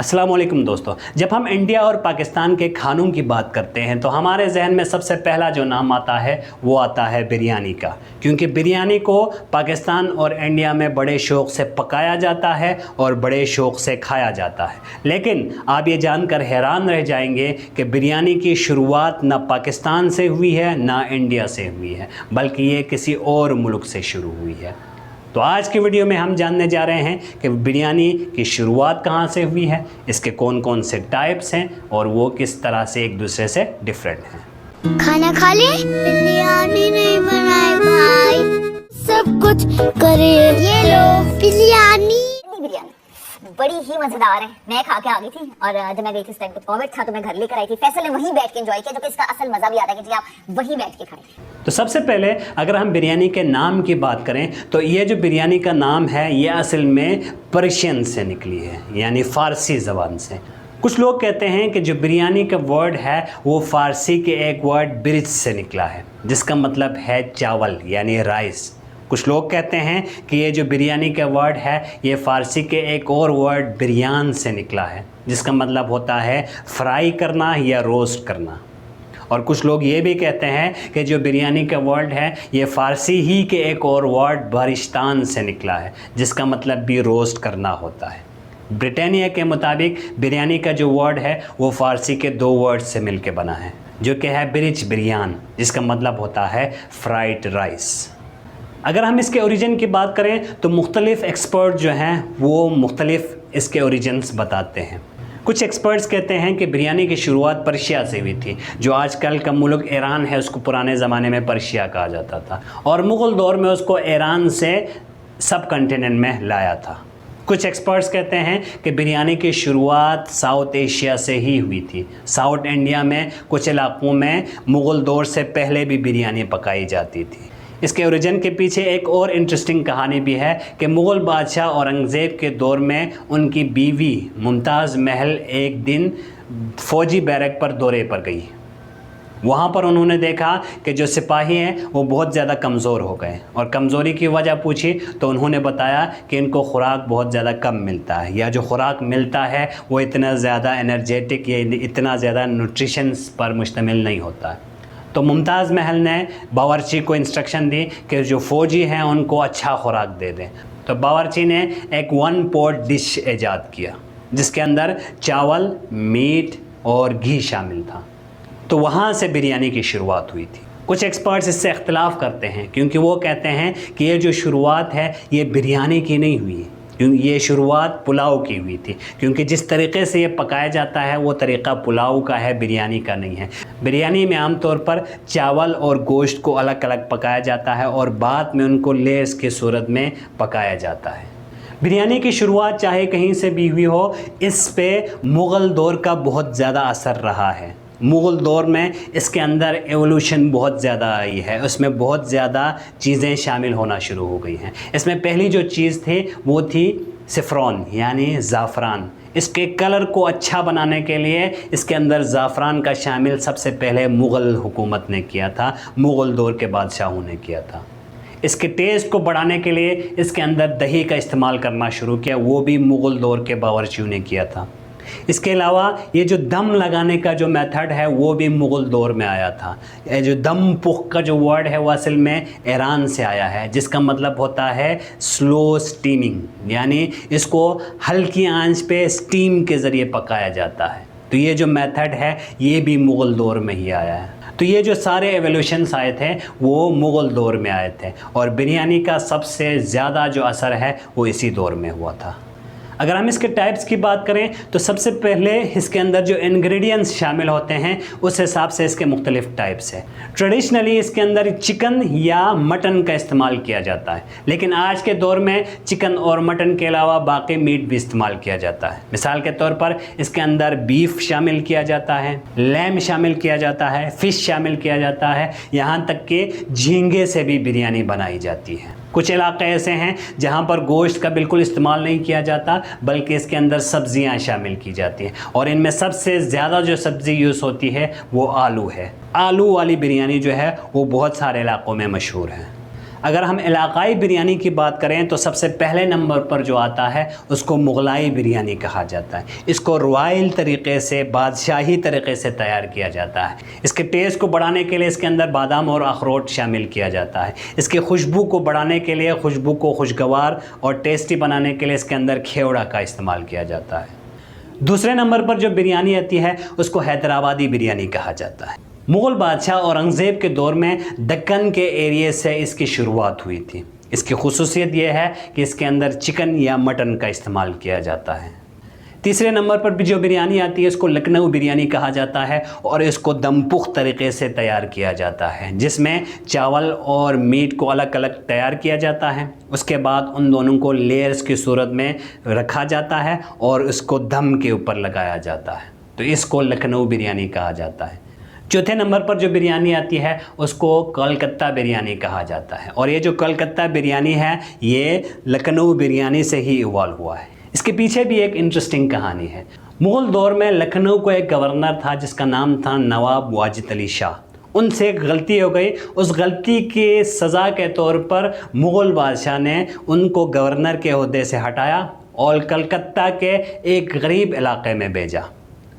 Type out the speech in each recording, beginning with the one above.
अस्सलाम वालेकुम दोस्तों, जब हम इंडिया और पाकिस्तान के खानों की बात करते हैं तो हमारे जहन में सबसे पहला जो नाम आता है वो आता है बिरयानी का। क्योंकि बिरयानी को पाकिस्तान और इंडिया में बड़े शौक़ से पकाया जाता है और बड़े शौक़ से खाया जाता है। लेकिन आप ये जानकर हैरान रह जाएंगे कि बिरयानी की शुरुआत ना पाकिस्तान से हुई है ना इंडिया से हुई है, बल्कि ये किसी और मुल्क से शुरू हुई है। तो आज की वीडियो में हम जानने जा रहे हैं कि बिरयानी की शुरुआत कहाँ से हुई है, इसके कौन कौन से टाइप्स हैं और वो किस तरह से एक दूसरे से डिफरेंट हैं। खाना खा ले? बिरयानी नहीं बनाए भाई, सब कुछ करे। ये लो बिरयानी। बिरयानी बड़ी ही मजेदार है। मैं खा के आ गई थी और जब मैं गई थी उस टाइम पे कोविड था तो मैं घर लेकर आई थी। फैसल ने वहीं बैठ के एंजॉय किया, जो कि इसका असल मजा भी आता है कि जी आप वहीं बैठ के खाएं। तो सबसे पहले अगर हम बिरयानी के नाम की बात करें तो ये जो बिरयानी का नाम है ये असल में पर्शियन से निकली है, यानी फ़ारसी ज़बान से। कुछ लोग कहते हैं कि जो बिरयानी का वर्ड है वो फ़ारसी के एक वर्ड बिरज से निकला है, जिसका मतलब है चावल यानी राइस। कुछ लोग कहते हैं कि ये जो बिरयानी का वर्ड है ये फ़ारसी के एक और वर्ड बिरयान से निकला है, जिसका मतलब होता है फ्राई करना या रोस्ट करना। और कुछ लोग ये भी कहते हैं कि जो बिरयानी का वर्ड है ये फ़ारसी ही के एक और वर्ड बारिस्तान से निकला है, जिसका मतलब भी रोस्ट करना होता है। ब्रिटानिया के मुताबिक बिरयानी का जो वर्ड है वो फ़ारसी के दो वर्ड से मिलके बना है, जो कि है बिरिज बिरयान, जिसका मतलब होता है फ्राइड राइस। अगर हम इसके ओरिजिन की बात करें तो मुख्तलिफ़ एक्सपर्ट जो हैं वो मुख्तलिफ़ इसके ओरिजिन्स बताते हैं। कुछ एक्सपर्ट्स कहते हैं कि बिरयानी की शुरुआत पर्शिया से हुई थी। जो आजकल का मुल्क ईरान है उसको पुराने ज़माने में पर्शिया कहा जाता था और मुग़ल दौर में उसको ईरान से सब कॉन्टिनेंट में लाया था। कुछ एक्सपर्ट्स कहते हैं कि बिरयानी की शुरुआत साउथ एशिया से ही हुई थी। साउथ इंडिया में कुछ इलाक़ों में मुग़ल दौर से पहले भी बिरयानी पकाई जाती थी। इसके ओरिजिन के पीछे एक और इंटरेस्टिंग कहानी भी है कि मुग़ल बादशाह औरंगज़ेब के दौर में उनकी बीवी मुमताज़ महल एक दिन फ़ौजी बैरक पर दौरे पर गई। वहाँ पर उन्होंने देखा कि जो सिपाही हैं वो बहुत ज़्यादा कमज़ोर हो गए और कमज़ोरी की वजह पूछी तो उन्होंने बताया कि इनको खुराक बहुत ज़्यादा कम मिलता है, या जो खुराक मिलता है वो इतना ज़्यादा एनर्जेटिक या इतना ज़्यादा न्यूट्रिशंस पर मुश्तमिल नहीं होता है। तो मुमताज़ महल ने बावर्ची को इंस्ट्रक्शन दी कि जो फ़ौजी हैं उनको अच्छा खुराक दे दें। तो बावर्ची ने एक 1 पॉट डिश ईजाद किया जिसके अंदर चावल, मीट और घी शामिल था। तो वहाँ से बिरयानी की शुरुआत हुई थी। कुछ एक्सपर्ट्स इससे इख्तलाफ करते हैं क्योंकि वो कहते हैं कि ये जो शुरुआत है ये बिरयानी की नहीं हुई, क्योंकि ये शुरुआत पुलाव की हुई थी। क्योंकि जिस तरीक़े से ये पकाया जाता है वो तरीक़ा पुलाव का है, बिरयानी का नहीं है। बिरयानी में आमतौर पर चावल और गोश्त को अलग अलग पकाया जाता है और बाद में उनको लेयर्स की सूरत में पकाया जाता है। बिरयानी की शुरुआत चाहे कहीं से भी हुई हो, इस पे मुग़ल दौर का बहुत ज़्यादा असर रहा है। मुग़ल दौर में इसके अंदर एवोल्यूशन बहुत ज़्यादा आई है, उसमें बहुत ज़्यादा चीज़ें शामिल होना शुरू हो गई हैं। इसमें पहली जो चीज़ थी वो थी सफ़्रॉन यानी ज़ाफ़रान। इसके कलर को अच्छा बनाने के लिए इसके अंदर ज़ाफ़रान का शामिल सबसे पहले मुग़ल हुकूमत ने किया था, मुग़ल दौर के बादशाहों ने किया था। इसके टेस्ट को बढ़ाने के लिए इसके अंदर दही का इस्तेमाल करना शुरू किया, वो भी मुग़ल दौर के बावर्चियों ने किया था। इसके अलावा ये जो दम लगाने का जो मेथड है वो भी मुग़ल दौर में आया था। ये जो दम पुख का जो वर्ड है वो असल में ईरान से आया है, जिसका मतलब होता है स्लो स्टीमिंग, यानी इसको हल्की आंच पे स्टीम के ज़रिए पकाया जाता है। तो ये जो मेथड है ये भी मुग़ल दौर में ही आया है। तो ये जो सारे एवोल्यूशंस आए थे वो मुग़ल दौर में आए थे और बिरयानी का सबसे ज़्यादा जो असर है वो इसी दौर में हुआ था। अगर हम इसके टाइप्स की बात करें तो सबसे पहले इसके अंदर जो इंग्रेडिएंट्स शामिल होते हैं उस हिसाब से इसके मुख्तलिफ टाइप्स हैं। ट्रेडिशनली इसके अंदर चिकन या मटन का इस्तेमाल किया जाता है, लेकिन आज के दौर में चिकन और मटन के अलावा बाकी मीट भी इस्तेमाल किया जाता है। मिसाल के तौर पर इसके अंदर बीफ शामिल किया जाता है, लैम शामिल किया जाता है, फ़िश शामिल किया जाता है, यहाँ तक कि झींगे से भी बिरयानी बनाई जाती है। कुछ इलाक़े ऐसे हैं जहाँ पर गोश्त का बिल्कुल इस्तेमाल नहीं किया जाता, बल्कि इसके अंदर सब्ज़ियाँ शामिल की जाती हैं और इनमें सबसे ज़्यादा जो सब्ज़ी यूज़ होती है वो आलू है। आलू वाली बिरयानी जो है वो बहुत सारे इलाक़ों में मशहूर है। अगर हम इलाकाई बिरयानी की बात करें तो सबसे पहले नंबर पर जो आता है उसको मुग़लाई बिरयानी कहा जाता है। इसको रॉयल तरीक़े से, बादशाही तरीक़े से तैयार किया जाता है। इसके टेस्ट को बढ़ाने के लिए इसके अंदर बादाम और अखरोट शामिल किया जाता है। इसकी खुशबू को बढ़ाने के लिए, खुशबू को खुशगवार और टेस्टी बनाने के लिए इसके अंदर खेवड़ा का इस्तेमाल किया जाता है। दूसरे नंबर पर जो बिरयानी आती है उसको हैदराबादी बिरयानी कहा जाता है। मुग़ल बादशाह औरंगज़ेब के दौर में दक्कन के एरिए से इसकी शुरुआत हुई थी। इसकी खुसूसियत यह है कि इसके अंदर चिकन या मटन का इस्तेमाल किया जाता है। तीसरे नंबर पर भी जो बिरयानी आती है इसको लखनऊ बिरयानी कहा जाता है और इसको दमपुख्त तरीक़े से तैयार किया जाता है, जिसमें चावल और मीट को अलग अलग तैयार किया जाता है। उसके बाद उन दोनों को लेयर्स की सूरत में रखा जाता है और इसको दम के ऊपर लगाया जाता है, तो इसको लखनऊ बिरयानी कहा जाता है। चौथे नंबर पर जो बिरयानी आती है उसको कलकत्ता बिरयानी कहा जाता है और ये जो कलकत्ता बिरयानी है ये लखनऊ बिरयानी से ही इवॉल्व हुआ है। इसके पीछे भी एक इंटरेस्टिंग कहानी है। मुग़ल दौर में लखनऊ को एक गवर्नर था जिसका नाम था नवाब वाजिद अली शाह। उनसे एक गलती हो गई, उस गलती की सज़ा के तौर पर मुग़ल बादशाह ने उनको गवर्नर के ओहदे से हटाया और कलकत्ता के एक गरीब इलाके में भेजा।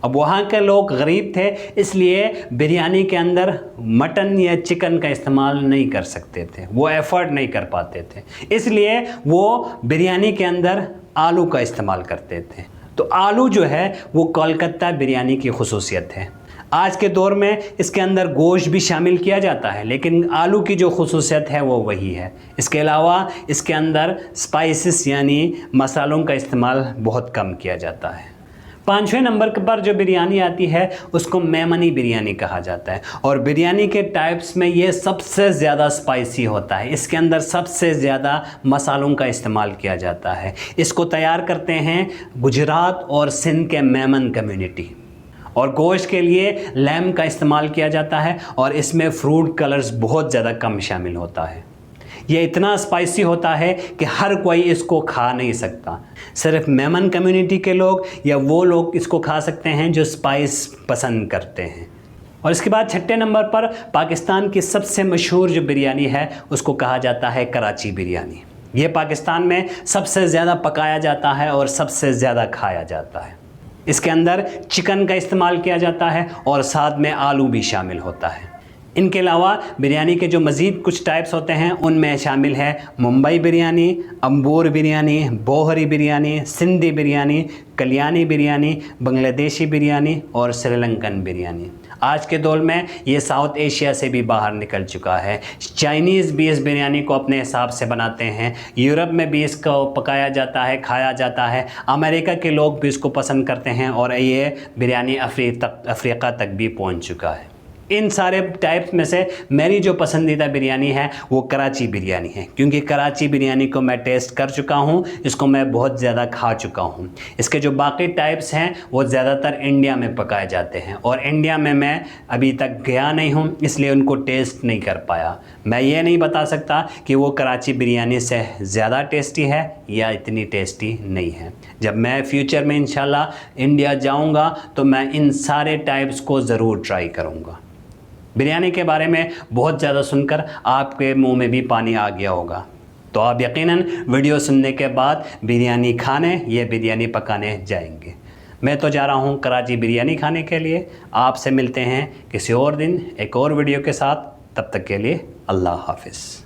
अब वहाँ के लोग गरीब थे, इसलिए बिरयानी के अंदर मटन या चिकन का इस्तेमाल नहीं कर सकते थे, वो एफर्ट नहीं कर पाते थे, इसलिए वो बिरयानी के अंदर आलू का इस्तेमाल करते थे। तो आलू जो है वो कोलकाता बिरयानी की खुसूसियत है। आज के दौर में इसके अंदर गोश्त भी शामिल किया जाता है, लेकिन आलू की जो खुसूसियत है वो वही है। इसके अलावा इसके अंदर स्पाइसेस यानी मसालों का इस्तेमाल बहुत कम किया जाता है। पाँचवें नंबर पर जो बिरयानी आती है उसको मेमनी बिरयानी कहा जाता है और बिरयानी के टाइप्स में ये सबसे ज़्यादा स्पाइसी होता है। इसके अंदर सबसे ज़्यादा मसालों का इस्तेमाल किया जाता है। इसको तैयार करते हैं गुजरात और सिंध के मेमन कम्युनिटी और गोश्त के लिए लैम का इस्तेमाल किया जाता है और इसमें फ्रूट कलर्स बहुत ज़्यादा कम शामिल होता है। ये इतना स्पाइसी होता है कि हर कोई इसको खा नहीं सकता, सिर्फ मेमन कम्युनिटी के लोग या वो लोग इसको खा सकते हैं जो स्पाइस पसंद करते हैं। और इसके बाद छठे नंबर पर पाकिस्तान की सबसे मशहूर जो बिरयानी है उसको कहा जाता है कराची बिरयानी। ये पाकिस्तान में सबसे ज़्यादा पकाया जाता है और सबसे ज़्यादा खाया जाता है। इसके अंदर चिकन का इस्तेमाल किया जाता है और साथ में आलू भी शामिल होता है। इनके अलावा बिरयानी के जो मज़ीद कुछ टाइप्स होते हैं उनमें शामिल है मुंबई बिरयानी, अंबूर बिरयानी, बोहरी बिरयानी, सिंधी बिरयानी, कल्याणी बिरयानी, बांग्लादेशी बिरयानी और श्रीलंकन बिरयानी। आज के दौर में ये साउथ एशिया से भी बाहर निकल चुका है। चाइनीज़ भी इस बिरयानी को अपने हिसाब से बनाते हैं, यूरोप में भी इसको पकाया जाता है, खाया जाता है, अमेरिका के लोग भी इसको पसंद करते हैं और ये बिरयानी अफ्रीका तक भी पहुँच चुका है। इन सारे टाइप्स में से मेरी जो पसंदीदा बिरयानी है वो कराची बिरयानी है, क्योंकि कराची बिरयानी को मैं टेस्ट कर चुका हूँ, इसको मैं बहुत ज़्यादा खा चुका हूँ। इसके जो बाकी टाइप्स हैं वो ज़्यादातर इंडिया में पकाए जाते हैं और इंडिया में मैं अभी तक गया नहीं हूँ, इसलिए उनको टेस्ट नहीं कर पाया। मैं ये नहीं बता सकता कि वो कराची बिरयानी से ज़्यादा टेस्टी है या इतनी टेस्टी नहीं है। जब मैं फ्यूचर में इंशाल्लाह इंडिया जाऊँगा तो मैं इन सारे टाइप्स को ज़रूर ट्राई करूँगा। बिरयानी के बारे में बहुत ज़्यादा सुनकर आपके मुंह में भी पानी आ गया होगा, तो आप यकीनन वीडियो सुनने के बाद बिरयानी खाने या बिरयानी पकाने जाएंगे। मैं तो जा रहा हूँ कराची बिरयानी खाने के लिए। आपसे मिलते हैं किसी और दिन एक और वीडियो के साथ, तब तक के लिए अल्लाह हाफ़िज़।